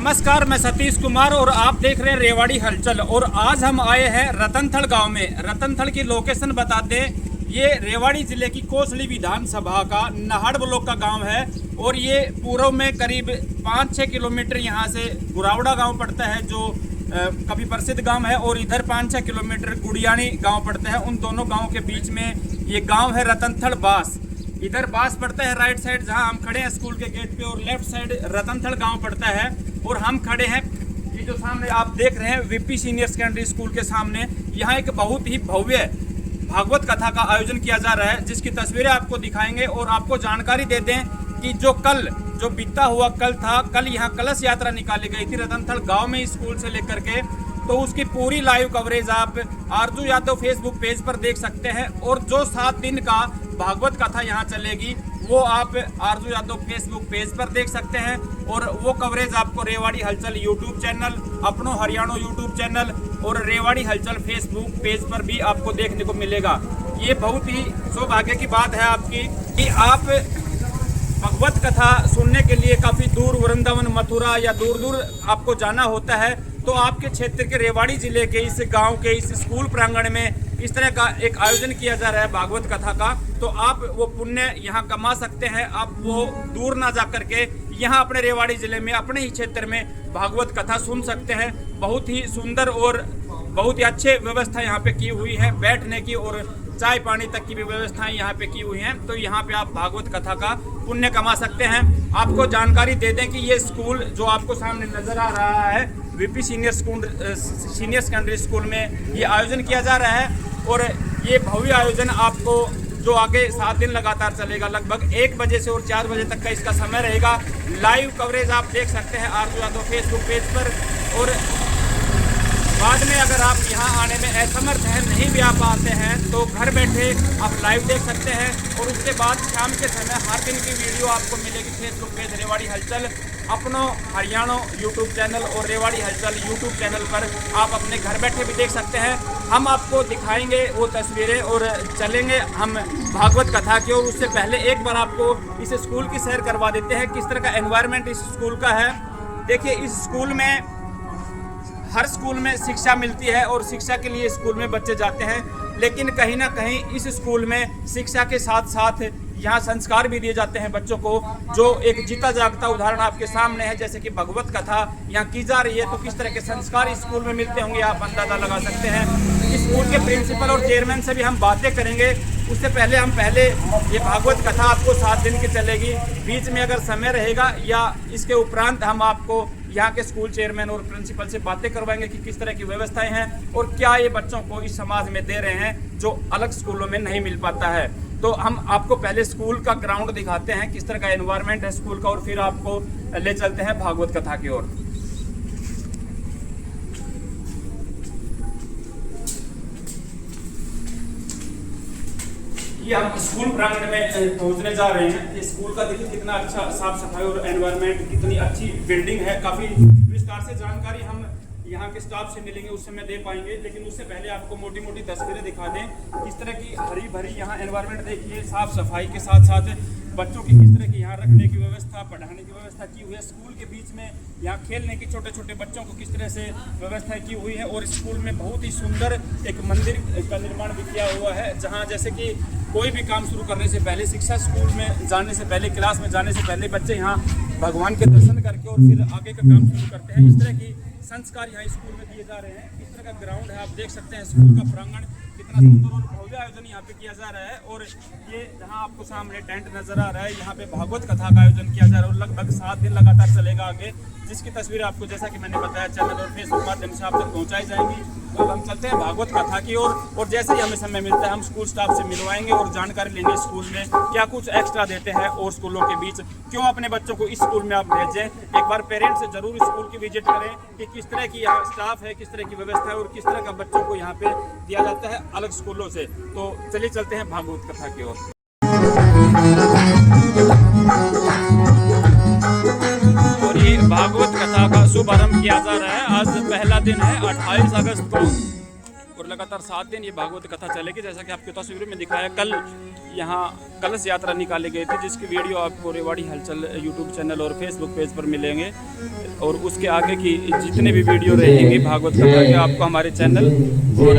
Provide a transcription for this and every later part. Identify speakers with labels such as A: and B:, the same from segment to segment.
A: नमस्कार, मैं सतीश कुमार और आप देख रहे हैं रेवाड़ी हलचल। और आज हम आए हैं रतनथल गांव में। रतनथल की लोकेशन बता दें, ये रेवाड़ी जिले की कोसली विधानसभा का नाहड़ ब्लॉक का गांव है और ये पूर्व में करीब 5-6 किलोमीटर यहाँ से गुरावड़ा गांव पड़ता है, जो काफ़ी प्रसिद्ध गांव है। और इधर 5-6 किलोमीटर गुड़ियानी गांव पड़ता है। उन दोनों गाँव के बीच में ये गाँव है रतनथल बास। इधर बास पड़ता है राइट साइड जहां हम खड़े हैं स्कूल के गेट पे, और लेफ्ट साइड रतनथल गांव पड़ता है। और हम खड़े हैं ये जो सामने आप देख रहे हैं वीपी सीनियर सेकेंडरी स्कूल के सामने। यहाँ एक बहुत ही भव्य भागवत कथा का आयोजन किया जा रहा है, जिसकी तस्वीरें आपको दिखाएंगे और आपको जानकारी दे दें कि जो बीता हुआ कल था, कल यहाँ कलश यात्रा निकाली गई थी रतनथल गाँव में स्कूल से लेकर के। तो उसकी पूरी लाइव कवरेज आप आरजू यादव फेसबुक पेज पर देख सकते हैं। और जो 7 दिन का भागवत कथा यहाँ चलेगी वो आप आरजू यादव फेसबुक पेज पर देख सकते हैं। और वो कवरेज आपको रेवाड़ी हलचल यूट्यूब चैनल, अपनो हरियाणा यूट्यूब चैनल और रेवाड़ी हलचल फेसबुक पेज पर भी आपको देखने को मिलेगा। ये बहुत ही सौभाग्य की बात है आपकी कि आप भगवत कथा सुनने के लिए काफ़ी दूर वृंदावन, मथुरा या दूर दूर आपको जाना होता है। तो आपके क्षेत्र के रेवाड़ी जिले के इस गांव के इस स्कूल प्रांगण में इस तरह का एक आयोजन किया जा रहा है भागवत कथा का, तो आप वो पुण्य यहाँ कमा सकते हैं। आप वो दूर ना जा करके यहाँ अपने रेवाड़ी जिले में अपने ही क्षेत्र में भागवत कथा सुन सकते हैं। बहुत ही सुंदर और बहुत ही अच्छे व्यवस्था यहाँ पे की हुई है, बैठने की और चाय पानी तक की भी व्यवस्थाएं यहाँ पे की हुई हैं। तो यहाँ पे आप भागवत कथा का पुण्य कमा सकते हैं। आपको जानकारी दे दें कि ये स्कूल जो आपको सामने नजर आ रहा है वीपी सीनियर सेकेंडरी स्कूल में ये आयोजन किया जा रहा है। और ये भव्य आयोजन आपको जो आगे 7 दिन लगातार चलेगा, लगभग 1 बजे से और 4 बजे तक का इसका समय रहेगा। लाइव कवरेज आप देख सकते हैं आरजू यादव फेसबुक पेज पर। और बाद में अगर आप यहाँ आने में असमर्थ हैं, नहीं भी आप आते हैं, तो घर बैठे आप लाइव देख सकते हैं। और उसके बाद शाम के समय हर दिन की वीडियो आपको मिलेगी फेसबुक पेज रेवाड़ी हलचल, अपनो हरियाणा यूट्यूब चैनल और रेवाड़ी हलचल यूट्यूब चैनल पर आप अपने घर बैठे भी देख सकते हैं। हम आपको दिखाएंगे वो तस्वीरें और चलेंगे हम भागवत कथा की। और उससे पहले एक बार आपको इस स्कूल की सैर करवा देते हैं, किस तरह का एनवायरनमेंट इस स्कूल का है। देखिए, इस स्कूल में हर स्कूल में शिक्षा मिलती है और शिक्षा के लिए स्कूल में बच्चे जाते हैं, लेकिन कहीं ना कहीं इस स्कूल में शिक्षा के साथ साथ यहाँ संस्कार भी दिए जाते हैं बच्चों को, जो एक जीता जागता उदाहरण आपके सामने है। जैसे कि भगवत कथा यहाँ की जा रही है, तो किस तरह के संस्कार स्कूल में मिलते होंगे आप अंदाजा लगा सकते हैं। स्कूल के प्रिंसिपल और चेयरमैन से भी हम बातें करेंगे। उससे पहले ये भागवत कथा आपको 7 दिन की चलेगी। बीच में अगर समय रहेगा या इसके उपरांत हम आपको यहाँ के स्कूल चेयरमैन और प्रिंसिपल से बातें करवाएंगे कि किस तरह की व्यवस्थाएं हैं और क्या ये बच्चों को इस समाज में दे रहे हैं जो अलग स्कूलों में नहीं मिल पाता है। तो हम आपको पहले स्कूल का ग्राउंड दिखाते हैं, किस तरह का एनवायरनमेंट है स्कूल का, और फिर आपको ले चलते हैं भागवत कथा की ओर। ये हम स्कूल प्रांगण में पहुंचने जा रहे हैं। ये स्कूल का देखिए कितना अच्छा साफ सफाई और एनवायरनमेंट, कितनी अच्छी बिल्डिंग है। काफी विस्तार से जानकारी हम यहाँ के स्टाफ से मिलेंगे, उस समय दे पाएंगे। लेकिन उससे पहले आपको मोटी मोटी तस्वीरें दिखा दें, किस तरह की हरी भरी यहाँ एनवायरनमेंट देखिए, साफ सफाई के साथ साथ बच्चों की किस तरह की यहाँ रखने की व्यवस्था, पढ़ाने की व्यवस्था की हुई है। स्कूल के बीच में यहाँ खेलने की छोटे छोटे बच्चों को किस तरह से व्यवस्था की हुई है। और स्कूल में बहुत ही सुंदर एक मंदिर का निर्माण भी किया हुआ है, जहाँ जैसे कि कोई भी काम शुरू करने से पहले, शिक्षा स्कूल में जाने से पहले, क्लास में जाने से पहले बच्चे यहाँ भगवान के दर्शन करके और फिर आगे का काम शुरू करते हैं। इस तरह की संस्कार यहाँ स्कूल में दिए जा रहे हैं। इस तरह का ग्राउंड है, आप देख सकते हैं स्कूल का प्रांगण कितना सुंदर और भव्य आयोजन यहाँ पे किया जा रहा है। और ये जहाँ आपको सामने टेंट नजर आ रहा है, यहाँ पे भागवत कथा का आयोजन किया जा रहा है और लगभग 7 दिन लगातार चलेगा आगे, जिसकी तस्वीर आपको जैसा कि मैंने बताया चैनल और फेसबुक माध्यम से आप तक पहुँचाई जाएंगी। तो हम चलते हैं भागवत कथा की ओर और जैसे ही हमें समय मिलता है हम स्कूल स्टाफ से मिलवाएंगे और जानकारी लेंगे स्कूल में क्या कुछ एक्स्ट्रा देते हैं और स्कूलों के बीच क्यों अपने बच्चों को इस स्कूल में आप भेजें। एक बार पेरेंट्स से जरूर स्कूल की विजिट करें कि किस तरह की यहाँ स्टाफ है, किस तरह की व्यवस्था है और किस तरह का बच्चों को यहाँ पे दिया जाता है अलग स्कूलों से। तो चलिए चलते हैं भागवत कथा की ओर। और ये भागवत कथा का शुभारंभ किया जा रहा है। आज पहला दिन है 28 अगस्त को और लगातार 7 दिन ये भागवत कथा चलेगी। जैसा कि आपको तस्वीरों में दिखाया, कल यहाँ कलश यात्रा निकाली गई थी, जिसकी वीडियो आपको रेवाड़ी हलचल यूट्यूब चैनल और फेसबुक पेज पर मिलेंगे। और उसके आगे की जितने भी वीडियो रहेंगी भागवत कथा के, आपको हमारे चैनल और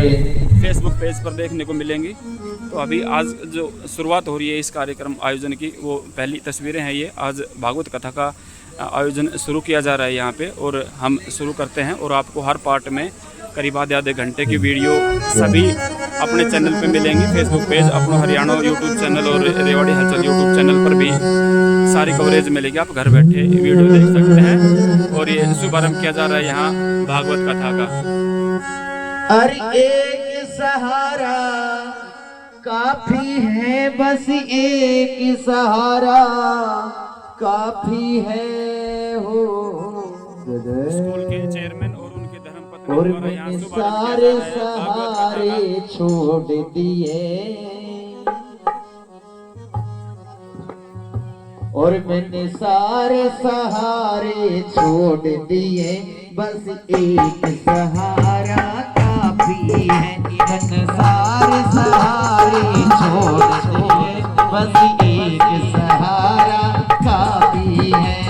A: फेसबुक पेज पर देखने को मिलेंगी। तो अभी आज जो शुरुआत हो रही है इस कार्यक्रम आयोजन की, वो पहली तस्वीरें हैं ये। आज भागवत कथा का आयोजन शुरू किया जा रहा है यहाँ पे, और हम शुरू करते हैं। और आपको हर पार्ट में करीब आधे घंटे की वीडियो सभी अपने चैनल पे मिलेंगी। फेसबुक पेज अपना हरियाणा यूट्यूब चैनल और रेवाड़ी हलचल यूट्यूब चैनल पर भी सारी कवरेज मिलेगी। आप घर बैठे वीडियो देख सकते हैं। और ये शुभारंभ किया जा रहा है यहाँ भागवत कथा का।
B: और एक सहारा काफी है, बस एक सहारा काफी है हो।
A: स्कूल के चेयरमैन और उनके धर्मपत्नी
B: और
A: द्वारा यहाँ
B: मैंने
A: शुभारंभ किया
B: सारे
A: जा रहा है भागवत कथा
B: सहारे
A: का।
B: छोड़ दिए, और मैंने सारे सहारे छोड़ दिए, बस एक सहारा काफी है। मैंने सारे सहारे छोड़ दिए, बस एक सहारा काफी है।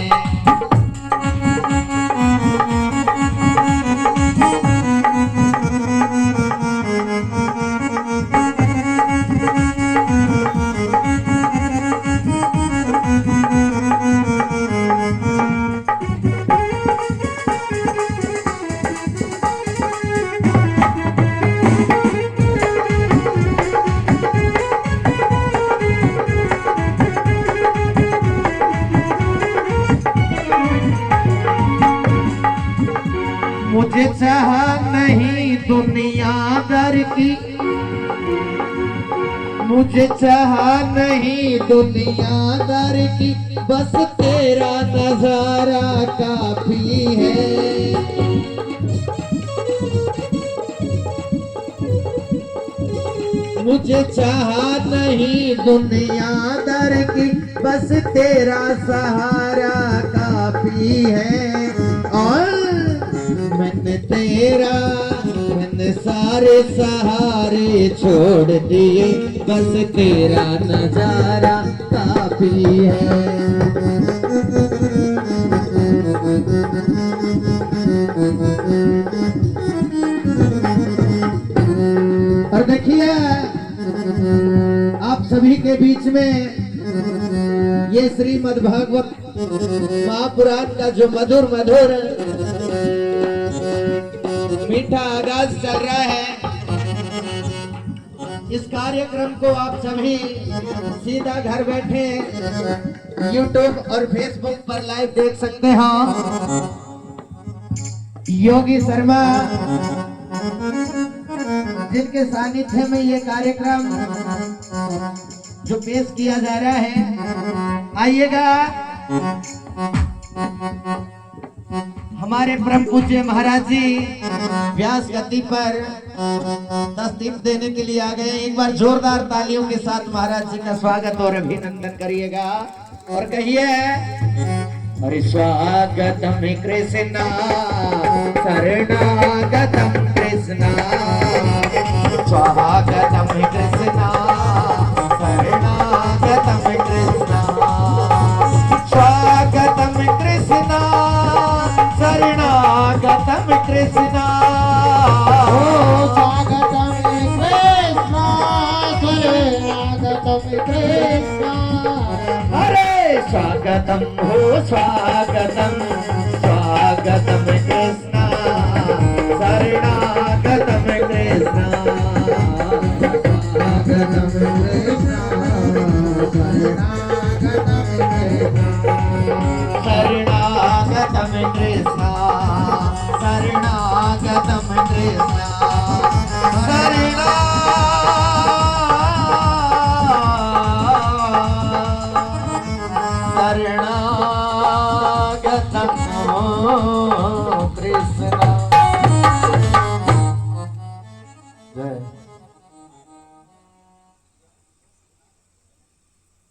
B: मुझे चाह नहीं दुनियादार की, मुझे चाह नहीं दुनियादार की, बस तेरा नजारा काफी है। मुझे चाह नहीं दुनियादार की, बस तेरा सहारा काफी है। और मैंने सारे सहारे छोड़ दिए, बस तेरा नजारा काफी है। और देखिए आप सभी के बीच में ये श्रीमद् भागवत महापुराण का जो मधुर मीठा आगाज चल रहा है, इस कार्यक्रम को आप सभी सीधा घर बैठे YouTube और Facebook पर लाइव देख सकते हो। योगी शर्मा जिनके सानिध्य में ये कार्यक्रम जो पेश किया जा रहा है, आइएगा। हमारे परम पूज्य महाराज जी व्यास गति पर तस्दीक देने के लिए आ गए। एक बार जोरदार तालियों के साथ महाराज जी का स्वागत और अभिनंदन करिएगा और कहिए, अरे स्वागतम कृष्णा शरणागतम कृष्णा, स्वागतम कृष्णा शरणागतम कृष्णा, स्वागतम कृष्णा शरणागतम कृष्णा, स्वागतम कृष्णा शरणागतम कृष्णा। अरे स्वागतम हो स्वागतम, स्वागतम कृष्णा शरणागतम कृष्णा, स्वागतम कृष्णा शरणागतम कृष्णा, शरणागतम कृष्णा, शरणागतम कृष्णा।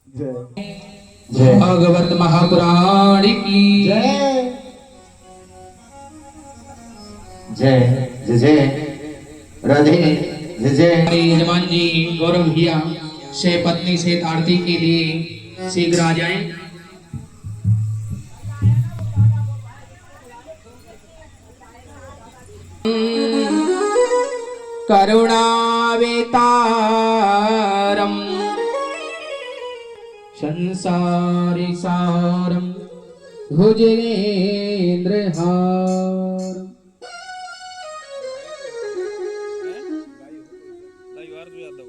B: जय जय
C: भागवत महापुराण की
B: जय जय जय जय। राधे विजय।
C: हमारे यजमान जी गौरव भैया से पत्नी से आरती के लिए शीघ्र आ जाएं। करुणावेतारम संसारिसारम भुजगेन्द्रहारम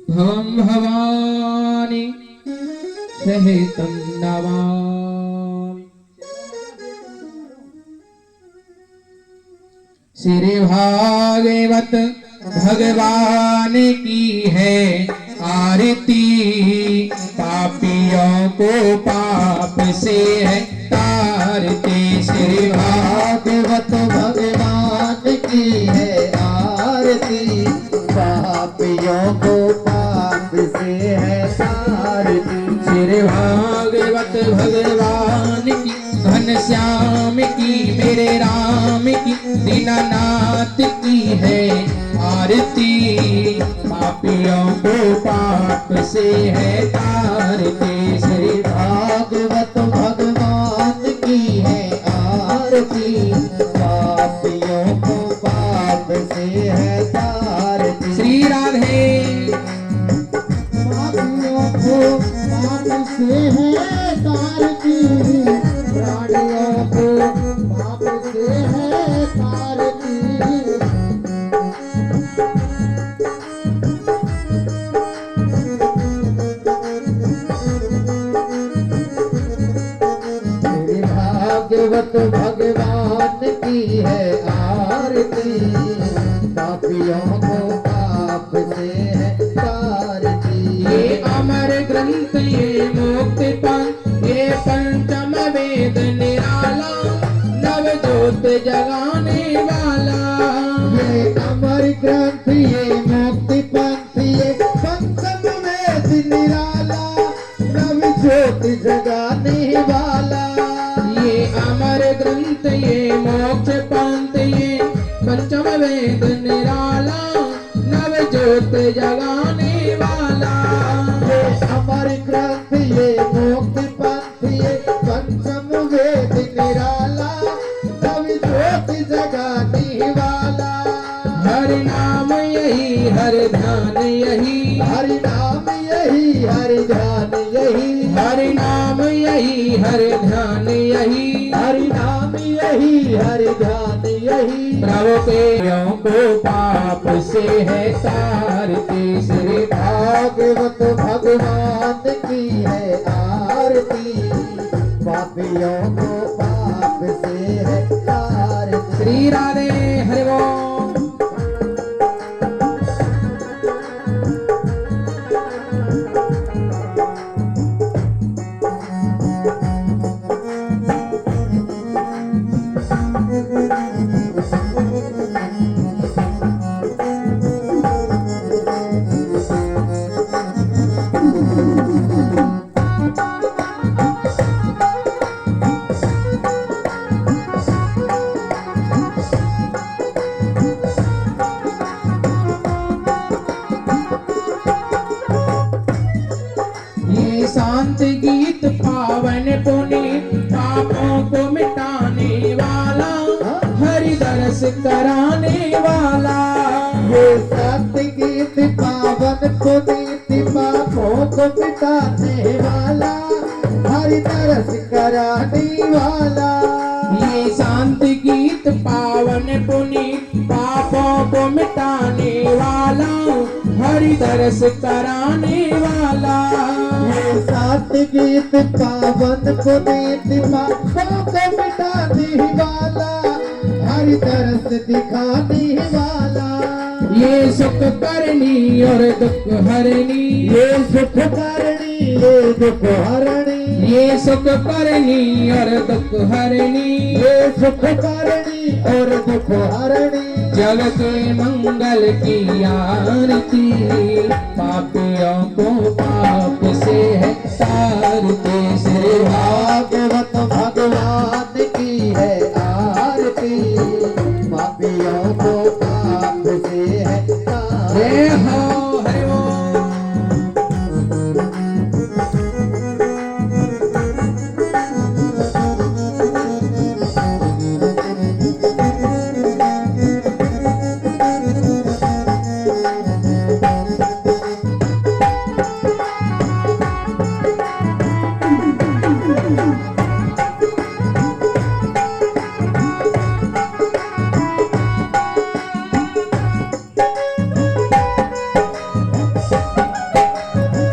C: भवं भवानी सहितं नमामि। श्री भागवत भगवान की है आरती, पापियों को पाप से है तारते। श्री
B: भागवत भगवान की है आरती, पापियों को पाप से है तारती।
C: श्री भागवत भगवान की घनश्याम की मेरे राम की दीनानाथ की है आरती, पापियों को पाप से है तारते। श्री
B: भागवत भगवान की है आरती, पापियों को पाप से है तारती।
C: श्री राधे
B: पापियों को पाप से है तारती, प्राणियों को पाप से है तारती। भागवत भगवान की है आरती, पापियों को पाप से है तारती।
C: ये अमर ग्रंथ ये मुक्ति पंथ ये पंचम वेद निराला, नवजोत जगाने वाला।
B: ये अमर ग्रंथ ये मुक्ति पंथ ये पंचम वेद निराला, नवजोत जगाने वाला।
C: ये अमर ग्रंथ ये मोक्ष पंथ ये पंचम वेद निराला, नवजोत जगाने वाला।
B: ये अमर ग्रंथ ये मुक्ति पंथ ये पंचम वेद निराला, नवजोत जगाने वाला।
C: हरि नाम यही हरि ध्यान यही,
B: हरि नाम यही हरि ध्यान यही,
C: हरि नाम यही हरि ध्यान यही,
B: हरि नाम यही हरि ध्यान यही।
C: प्रभु पेयों को पाप से है तारते। श्री
B: भागवत भगवान की है आरती, पापियों को पाप से है तारती।
C: श्री राधे हरि बोल। शांत गीत पावन पुनीत पापों को मिटाने वाला, हरि दरस कराने वाला।
B: ये शांत गीत पावन पुनीत पापों को मिटाने वाला, हरि दरस कराने वाला।
C: ये शांत गीत पावन पुनीत पापों को मिटाने वाला, हरि दरस कराने वाला।
B: ये शांत गीत पावन पुनीत पापों को मिटाने वाला, हरि दरस दिखाने वाला।
C: ये सुख करनी और दुख हरनी,
B: ये सुख करनी ये दुख हरणी,
C: ये सुख करनी और दुख हरनी,
B: ये सुख करनी और दुख हरणी।
C: जग के मंगल की आरती, पापियों को पाप से है तारते। श्री
B: भागवत भगवान की है आरती, पापियों को पाप से है तारती।
C: जय हो हरि ओम।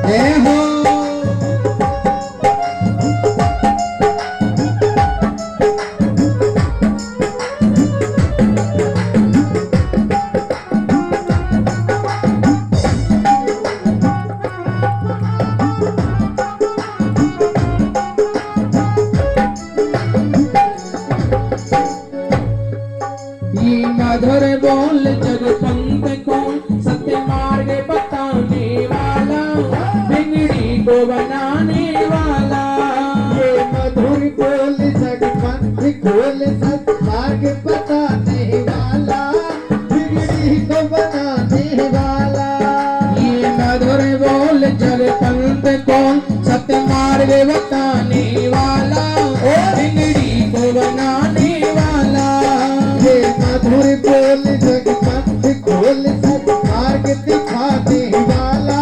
C: जय हो ये मधुर बोल जगपंत को सत्य मार्ग बताने वाला, बिगड़ी को बनाने वाला।
B: ये मधुर बोल जगपंथ खोल सत्मार्ग बताने वाला, बिगड़ी को बनाने वाला।
C: ये मधुर बोल जगपंत को सत्य मार्ग बताने वाला, बिगड़ी को बनाने वाला।
B: ये मधुर बोल जगपंथ खोल सत्मार्ग दिखाने वाला,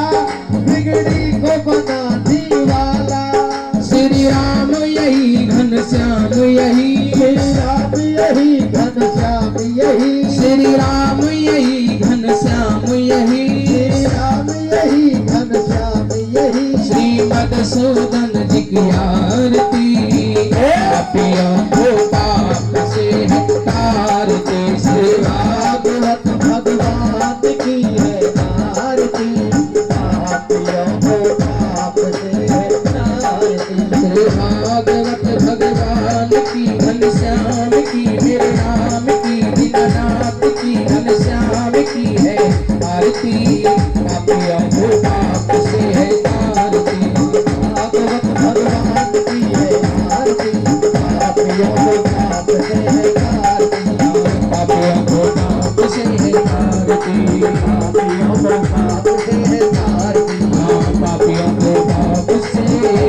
B: बिगड़ी को बनाने वाला।
C: श्री राम यही घनश्याम यही,
B: श्री राम यही घनश्याम यही,
C: श्री राम यही घनश्याम यही,
B: श्री राम यही घनश्याम यही।
C: श्री मधुसूदन जी की आरती, पापियों को पाप से हटारते। श्री
B: भागवत भगवान की है आरती, पापियों को पाप से हटारती।
C: श्री भागवत भगवान की, घनश्याम की, मेरे नाम की, दीननाथ की, घनश्याम की है आरती, पापियों को पाप से है तारती।
B: भागवत भगवान की है आरती, पापियों को पाप से हटारती।
C: पापियों को पाप से है तारती,
B: पापियों को पाप से हटारती।
C: पापियों को पाप से है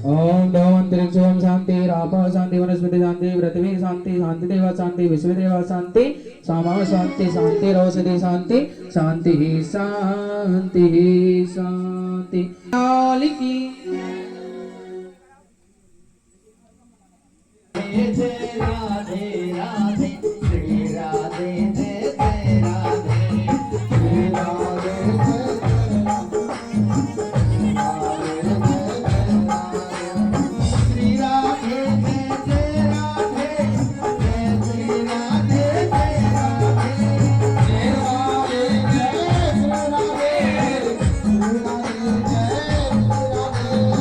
C: ओम नमो अंतरिक्षोम शांति, रापः शांति, वनस्पति शांति, पृथ्वी शांति, शांति देवा शांति, विश्व देवा शांति, सामा शांति, शांति औषधि शांति, शांति ही शांति ही शांति। काल की
B: जय राधे राधे, श्री राधे जय जय राधे, श्री राधे जय जय राधे, श्री राधे जय जय राधे, जय श्री राधे जय राधे, जय राधे जय श्री राधे, श्री राधे जय श्री राधे।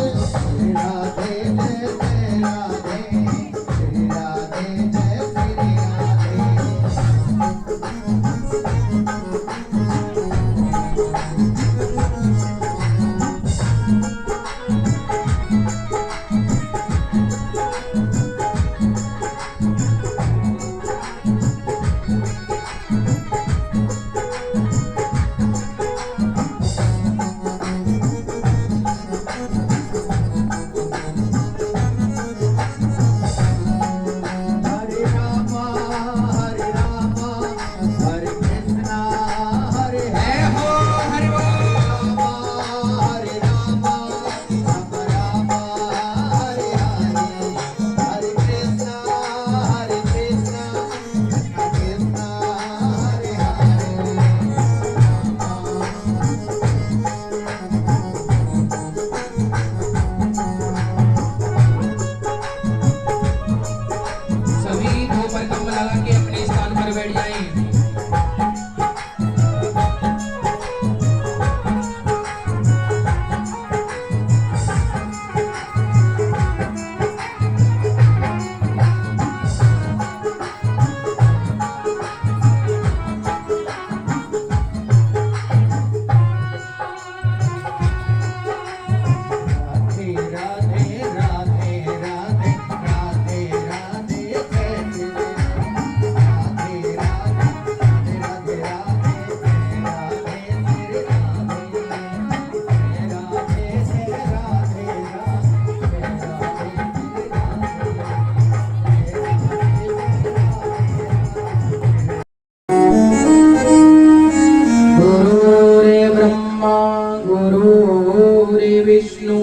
C: विष्णु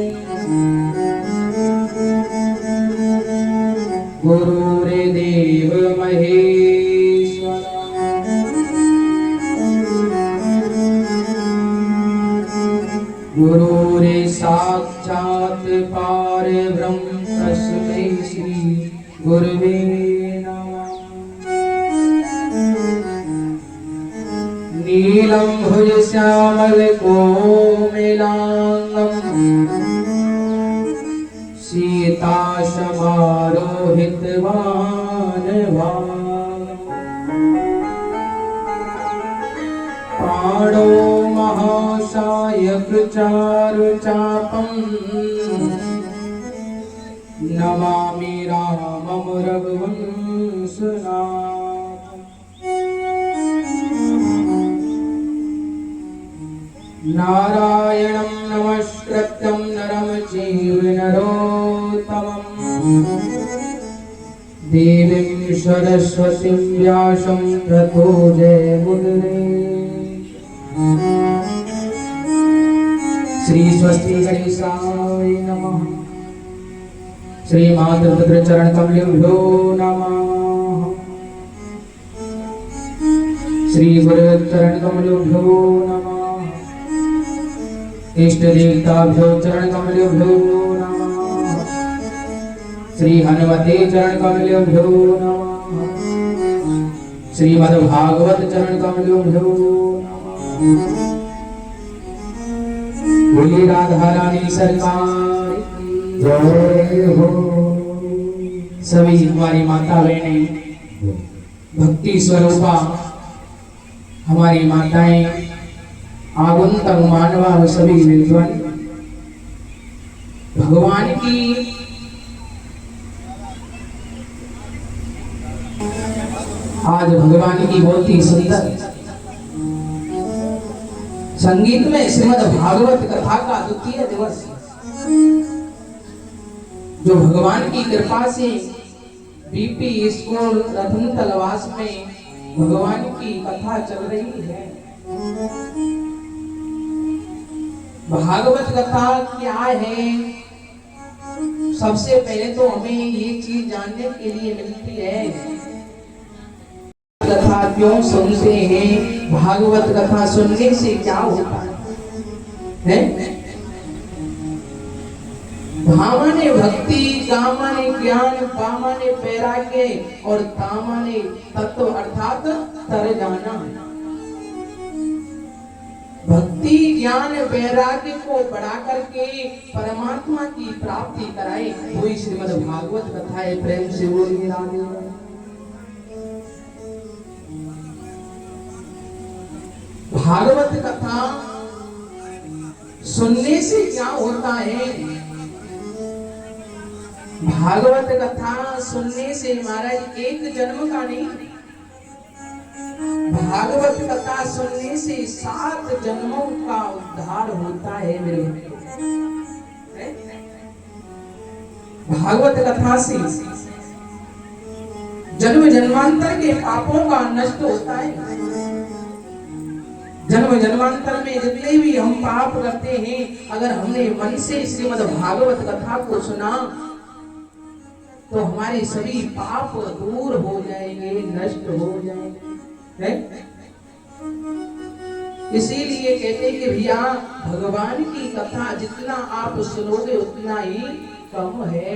C: गुरुर्देव महेश्वर गुरुरे साक्षात् परब्रह्म तस्मै श्री गुरवे नमः। नीलं भुजश्यामल कोमलांगं सीतासमारोहितवानभागं प्राणो महासायक चारुचापं नमामि रामं रघुवंशनाथं। नारायणं नमस्कृत्यं नरं चैव नरोत्तमं देवीं सरस्वतीं व्यासं ततो जयमुदीरये। श्री स्वस्ति गणेशाय नमः। श्री मातृपुत्र चरण कमलेभ्यो नमः। श्री गुरु चरण कमलेभ्यो नमः। इष्ट देवताभ्यो चरण कमलेभ्यो नमः। श्री हनुमते चरण कमलेभ्यो नमः। श्रीमद् भागवत चरण कमलेभ्यो नमः। बोलिए राधा रानी सरकार की जय हो। सभी हमारी माता बहनें, भक्ति स्वरूपा हमारी माताएं, आगंतुक मानवा सभी मिलकर भगवान की आज भगवान की बहुत ही सुंदर संगीत में श्रीमद् भागवत कथा का द्वितीय दिवस, जो भगवान की कृपा से बीपी स्कूल रतनतलवास में भगवान की कथा चल रही है। भागवत कथा क्या है? सबसे पहले तो हमें ये चीज जानने के लिए मिलती है, कथा क्यों सुनते हैं, भागवत कथा सुनने से क्या होता है? भा माने भक्ति, गा माने ज्ञान, पा माने वैराग्य और ता माने तत्व अर्थात तर जाना। भक्ति ज्ञान वैराग्य को बढ़ा करके परमात्मा की प्राप्ति कराए, वही श्रीमद् भागवत कथा है। प्रेम से बोलिए राधे राधे। भागवत कथा सुनने से क्या होता है? भागवत कथा सुनने से महाराज एक जन्म का नहीं, भागवत कथा सुनने से 7 जन्मों का उद्धार होता है मेरे भागवत कथा से जन्म जन्मांतर के पापों का नष्ट होता है। जन्म जन्मांतर में जितने भी हम पाप करते हैं, अगर हमने मन से श्रीमद् भागवत कथा को सुना तो हमारे सभी पाप दूर हो जाएंगे, नष्ट हो जाएंगे। इसीलिए कहते हैं कि भैया भगवान की कथा जितना आप सुनोगे उतना ही कम है।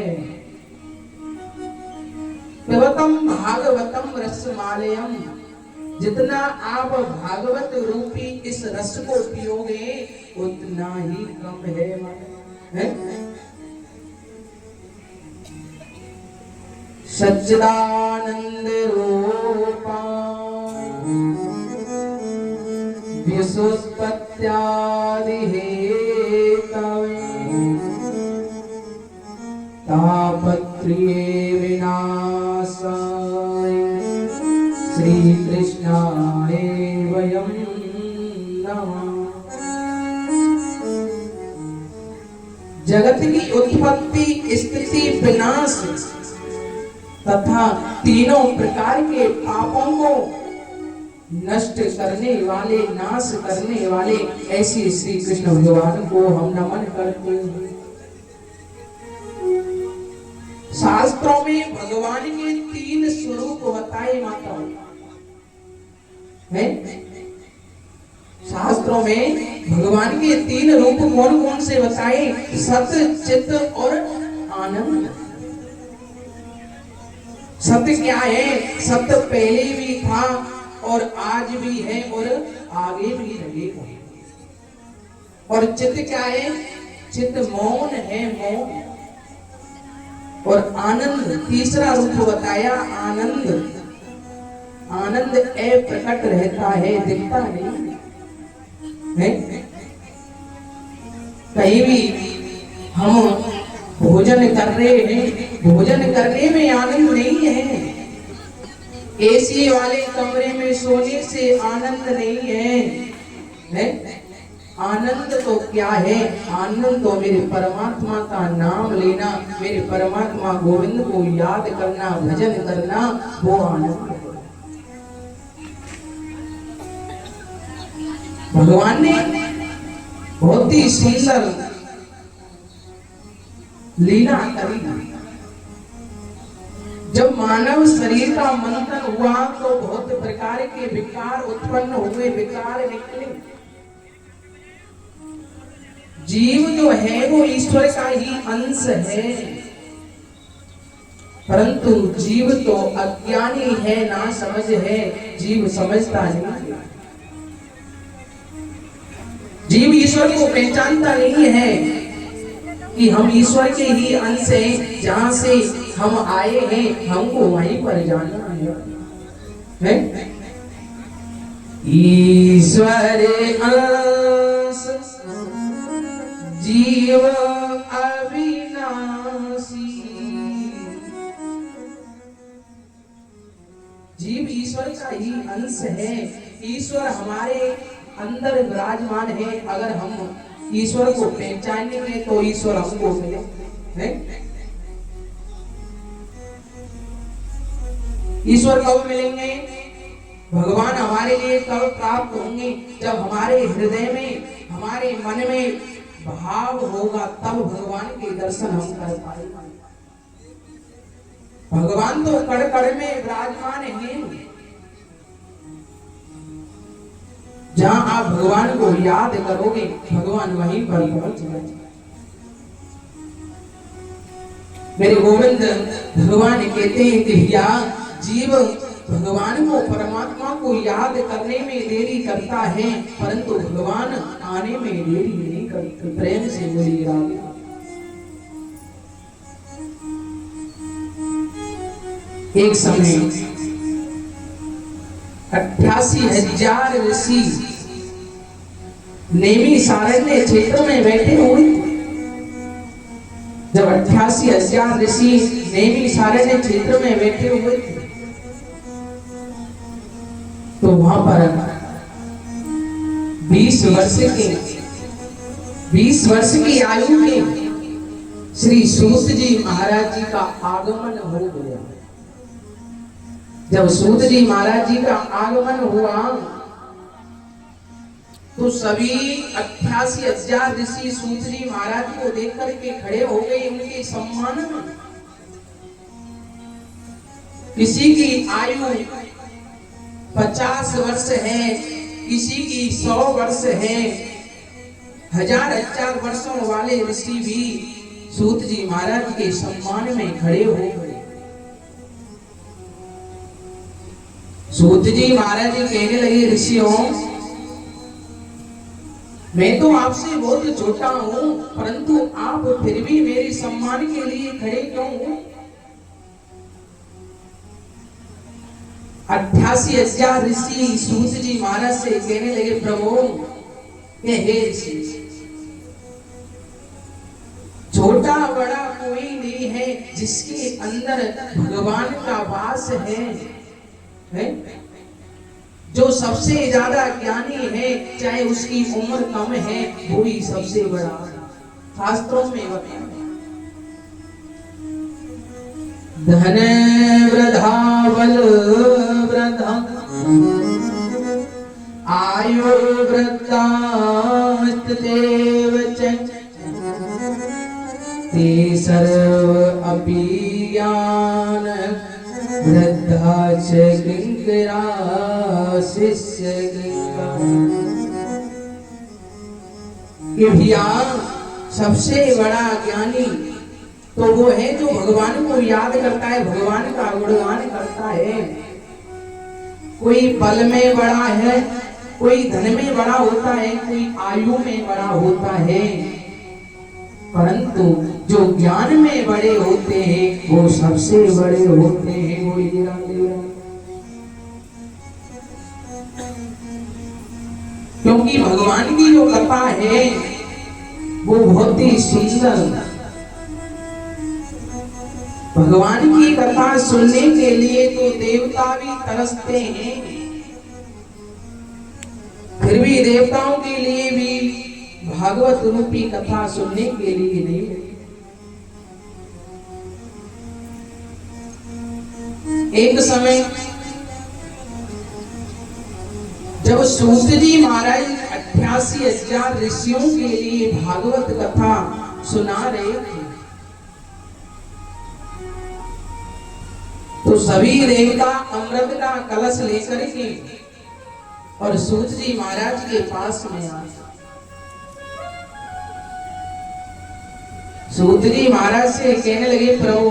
C: पिबतम भागवतम रसमालयम, जितना आप भागवत रूपी इस रस को पियोगे उतना ही कम है। सच्चिदानंद रूपा विशुष्पत्यादि हेतवे तापत्रिये विनाशाय श्री कृष्णाय वयं नमः। जगत की उत्पत्ति, स्थिति, विनाश तथा तीनों प्रकार के पापों को नष्ट करने वाले, नाश करने वाले ऐसे श्री कृष्ण भगवान को हम नमन करते हैं। शास्त्रों में भगवान के 3 स्वरूप बताए माता है। शास्त्रों में भगवान के 3 रूप कौन कौन से बताए? सत्य, चित्त और आनंद। सत्य क्या है? सत्य पहले भी था और आज भी है और आगे भी रहेगा। और चित्त क्या है? चित्त मौन है, मौन। और आनंद, तीसरा रूप बताया आनंद। आनंद प्रकट रहता है, दिखता नहीं है। कहीं भी हम भोजन कर रहे हैं, भोजन करने में आनंद नहीं है। एसी वाले कमरे में सोने से आनंद नहीं है। आनंद तो क्या है? आनंद तो मेरे परमात्मा का नाम लेना, मेरे परमात्मा गोविंद को याद करना, भजन करना, वो आनंद है। भगवान ने बहुत ही सुंदर लीला करी। जब मानव शरीर का मंथन हुआ तो बहुत प्रकार के विकार उत्पन्न हुए, विकार निकले। जीव जो है वो ईश्वर का ही अंश है, परंतु जीव तो अज्ञानी है, ना समझ है। जीव समझता नहीं, जीव ईश्वर को पहचानता नहीं है कि हम ईश्वर के ही अंश हैं। जहां से हम आए हैं हमको वहीं पर जाना है। ईश्वर अंश जीव अविनाशी। जीव ईश्वर का ही अंश है। ईश्वर हमारे अंदर विराजमान है। अगर हम ईश्वर को पहचानेंगे तो ईश्वर हमको मिले। ईश्वर कब मिलेंगे? भगवान हमारे लिए कब प्राप्त होंगे? जब हमारे हृदय में, हमारे मन में भाव होगा, तब भगवान के दर्शन हम कर पाएंगे। भगवान तो कण कण में विराजमान है। जहां आप भगवान को याद करोगे भगवान वहीं पर पहुंच जाएंगे। मेरे गोविंद भगवान कहते हैं कि या जीव भगवान को, परमात्मा को याद करने में देरी करता है, परंतु भगवान आने में देरी नहीं करते। प्रेम से बोलिए राधे। एक समय 88,000 ऋषि नेमी सारण्य क्षेत्र में बैठे हुए। जब 88,000 ऋषि नेमी सारण्य क्षेत्र में बैठे हुए थे तो वहां पर 20 वर्ष की आयु के श्री सूत जी महाराज जी का आगमन हो गया। जब सूत जी महाराज जी का आगमन हुआ तो सभी 88,000 ऋषि सूत जी महाराज को देख करके खड़े हो गए उनके सम्मान में। किसी की आयु 50 वर्ष है, किसी की 100 वर्ष है। 1000 वर्षों वाले ऋषि भी सूत जी महाराज के सम्मान में खड़े हो गए। सूत जी महाराज जी कहने लगे, ऋषियों मैं तो आपसे बहुत छोटा हूं, परंतु आप फिर भी मेरे सम्मान के लिए खड़े क्यों हो? 88,000 ऋषि सूत जी महाराज से कहने लगे, प्रभु हे ऋषि, छोटा बड़ा कोई नहीं है जिसके अंदर भगवान का वास है? जो सबसे ज्यादा ज्ञानी है, चाहे उसकी उम्र कम है, वो ही सबसे बड़ा। शास्त्रों में बताया धन वृद्धा बल वृद्धा आयुर्वृद्धास्तेव च ते सर्व अभियान वृद्धा च किंकरा शिष्य गंगा। कि भैया सबसे बड़ा ज्ञानी तो वो है जो भगवान को याद करता है, भगवान का गुणगान करता है। कोई बल में बड़ा है, कोई धन में बड़ा होता है, कोई आयु में बड़ा होता है, परंतु जो ज्ञान में बड़े होते हैं वो सबसे बड़े होते हैं। वो ये रामदेव, क्योंकि भगवान की जो कथा है वो बहुत ही सुंदर। भगवान की कथा सुनने के लिए तो देवता भी तरसते हैं, फिर भी देवताओं के लिए भी भागवत रूपी कथा सुनने के लिए नहीं। एक समय जब सूत जी महाराज 88,000 ऋषियों के लिए भागवत कथा सुना रहे थे, तो सभी देवता अमृत का कलश लेकर के और सूत जी महाराज के पास में आए। सूत जी महाराज से कहने लगे, प्रभु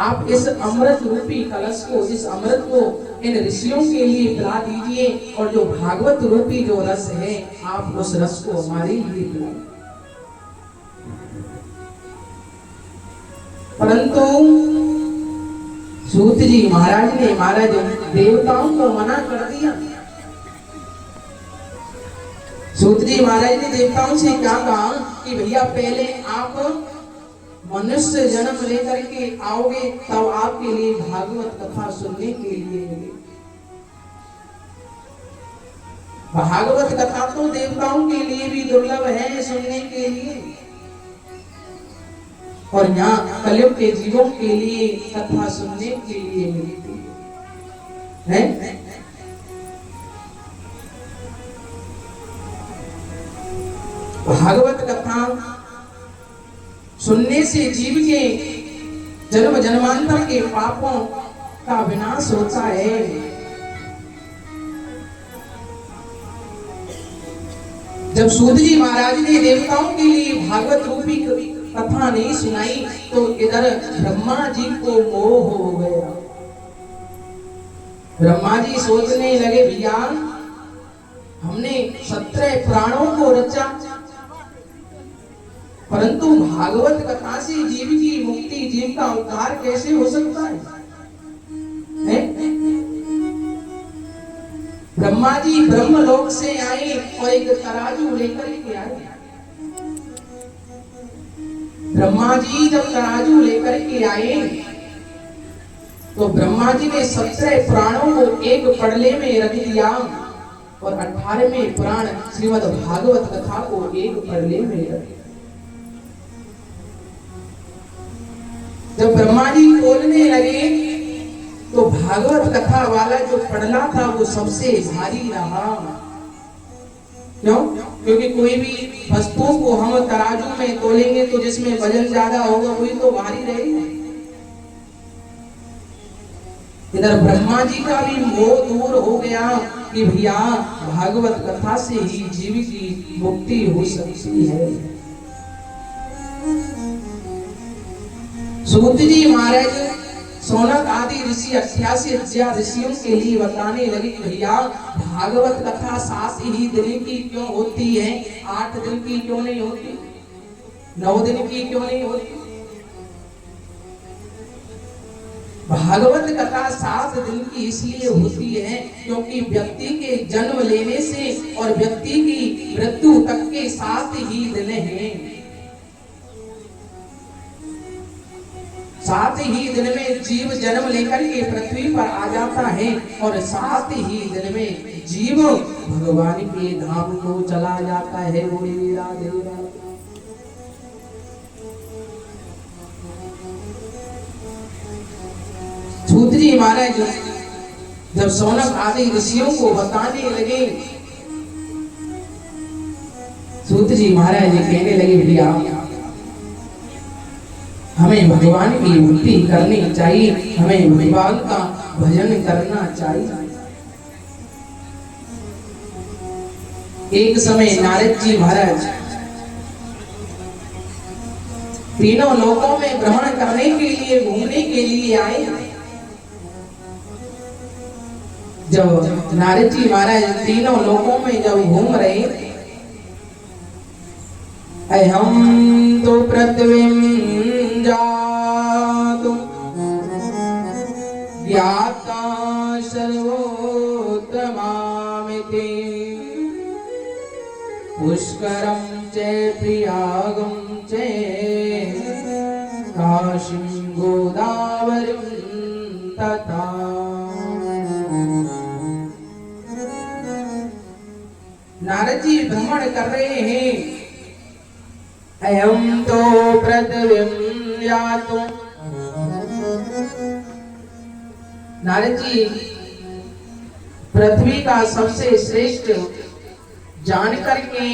C: आप इस अमृत रूपी कलश को, इस अमृत को इन ऋषियों के लिए पिला दीजिए, और जो भागवत रूपी जो रस है आप उस रस को हमारे लिए पिलाइए। परंतु सूत जी महाराज ने देवताओं को मना कर दिया। सूत जी महाराज ने देवताओं से क्या कहा कि भैया पहले आप मनुष्य जन्म लेकर के आओगे तब आपके लिए भागवत कथा सुनने के लिए मिलेगी। भागवत कथा तो देवताओं के लिए भी दुर्लभ है सुनने के लिए, और यहाँ कलयुग के जीवों के लिए कथा सुनने के लिए मिलती है। भागवत कथा सुनने से जीव के जन्म जन्मांतर के पापों का विनाश होता है। जब सूत जी महाराज ने देवताओं के लिए भागवत रूपी कथा नहीं सुनाई तो इधर ब्रह्मा जी को मोह हो गया। ब्रह्मा जी सोचने लगे, भैया हमने 17 प्राणों को रचा, परंतु भागवत कथा से जीव की मुक्ति, जीव का उद्धार कैसे हो सकता है? ब्रह्मा जी ब्रह्मलोक से आए और एक तराजू लेकर के आए। ब्रह्मा जी जब तराजू लेकर के आए तो ब्रह्मा जी ने 17 प्राणों को एक पड़ले में रख दिया और 18वें प्राण श्रीमद् भागवत कथा को एक पड़ले में रख दिया। जब ब्रह्मा जी खोलने लगे तो भागवत कथा वाला जो पड़ला था वो सबसे भारी रहा। क्यों? क्योंकि कोई भी वस्तुओं को हम तराजू में तोलेंगे तो जिसमें वजन ज्यादा होगा वही तो भारी रहेगा। इधर ब्रह्मा जी का भी मोह दूर हो गया कि भैया भागवत कथा से ही जीव की मुक्ति हो सकती है। सूत जी महाराज सोनक आदि ऋषि 88,000 ऋषियों के लिए बताने लगे, भैया भागवत कथा 7 ही दिन की क्यों होती है, 8 दिन की क्यों नहीं होती, 9 दिन की क्यों नहीं होती? भागवत कथा 7 दिन की इसलिए होती है क्योंकि व्यक्ति के जन्म लेने से और व्यक्ति की मृत्यु तक के 7 ही दिन हैं। 7 ही दिन में जीव जन्म लेकर के पृथ्वी पर आ जाता है और 7 ही दिन में जीव भगवान के धाम को चला जाता है। सूत जी महाराज जब शौनक आदि ऋषियों को बताने लगे, सूत जी महाराज जी कहने लगे, भैया हमें भगवान की भक्ति करनी चाहिए, हमें भगवान का भजन करना चाहिए। एक समय नारद जी महाराज तीनों लोकों में भ्रमण करने के लिए, घूमने के लिए आए। जब नारद जी महाराज तीनों लोकों में जब घूम रहे, हम तो पृथ्वीं जातुं ज्ञाता सर्वोत्तमामिति पुष्करं च प्रयागं च काशीं गोदावरीं तथा। नारद जी भ्रमण कर रहे हैं, अयं तो पृथ्वीं यातुं। नारद जी पृथ्वी का सबसे श्रेष्ठ जान करके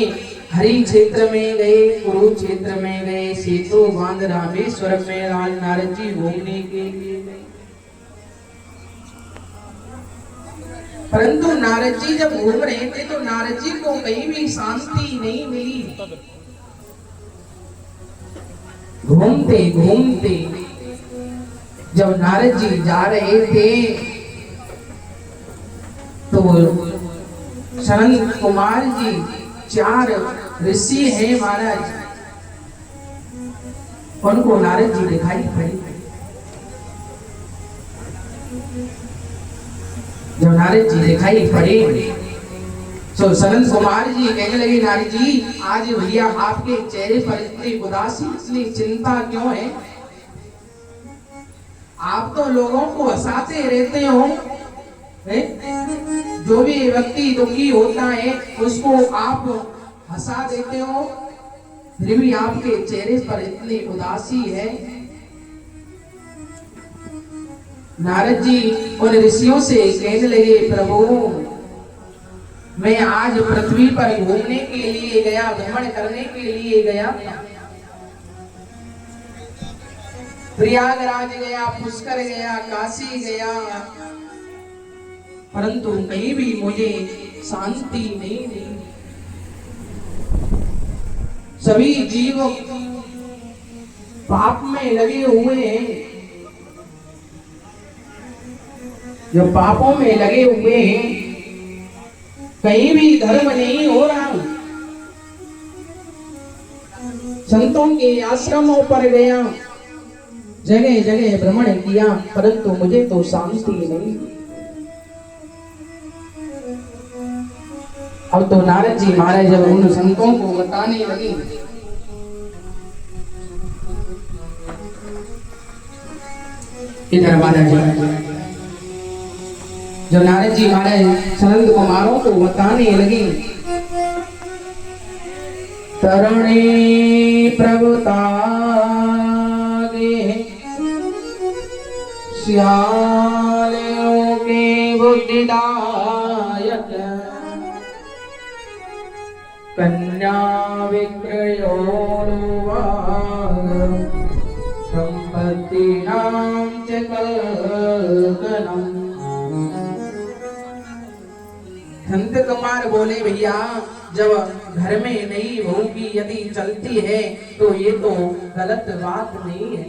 C: हरि क्षेत्र में गए, कुरुक्षेत्र में गए, सेतु बांध रामेश्वर में नारद जी घूमने के लिए गए। परंतु नारद जी जब घूम रहे थे तो नारद जी को कहीं भी शांति नहीं मिली। घूमते घूमते जब नारद जी जा रहे थे तो सनत कुमार जी, 4 ऋषि हैं महाराज, उनको नारद जी दिखाई पड़े। जब नारद जी दिखाई पड़े तो सनत कुमार जी कहने लगे, नारद जी आज भैया आपके चेहरे पर इतनी उदासी, इतनी चिंता क्यों है? आप तो लोगों को हंसाते रहते हो, जो भी व्यक्ति दुखी होता है उसको आप हंसा देते हो, फिर भी आपके चेहरे पर इतनी उदासी है। नारद जी उन ऋषियों से कहने लगे, प्रभु मैं आज पृथ्वी पर घूमने के लिए गया, भ्रमण करने के लिए गया, प्रयागराज गया, पुष्कर गया, काशी गया, परंतु कहीं भी मुझे शांति नहीं मिली। सभी जीव पाप में लगे हुए हैं, जो पापों में लगे हुए हैं, कहीं भी धर्म नहीं हो रहा। संतों के आश्रमों पर गया, जगह जगह भ्रमण किया, परंतु मुझे तो शांति नहीं। अब तो नारद जी महाराज जब उन संतों को बताने लगे, इधर महाराज जब नारद जी महाराज सनत कुमारों को बताने लगे, तरणे प्रभुतागे श्यालों के बुद्धिदायक कन्या विक्रयो संपत्ति नाम च कल्कनम। संत कुमार बोले, भैया जब घर में नई बहू की यदि चलती है तो ये तो गलत बात नहीं है।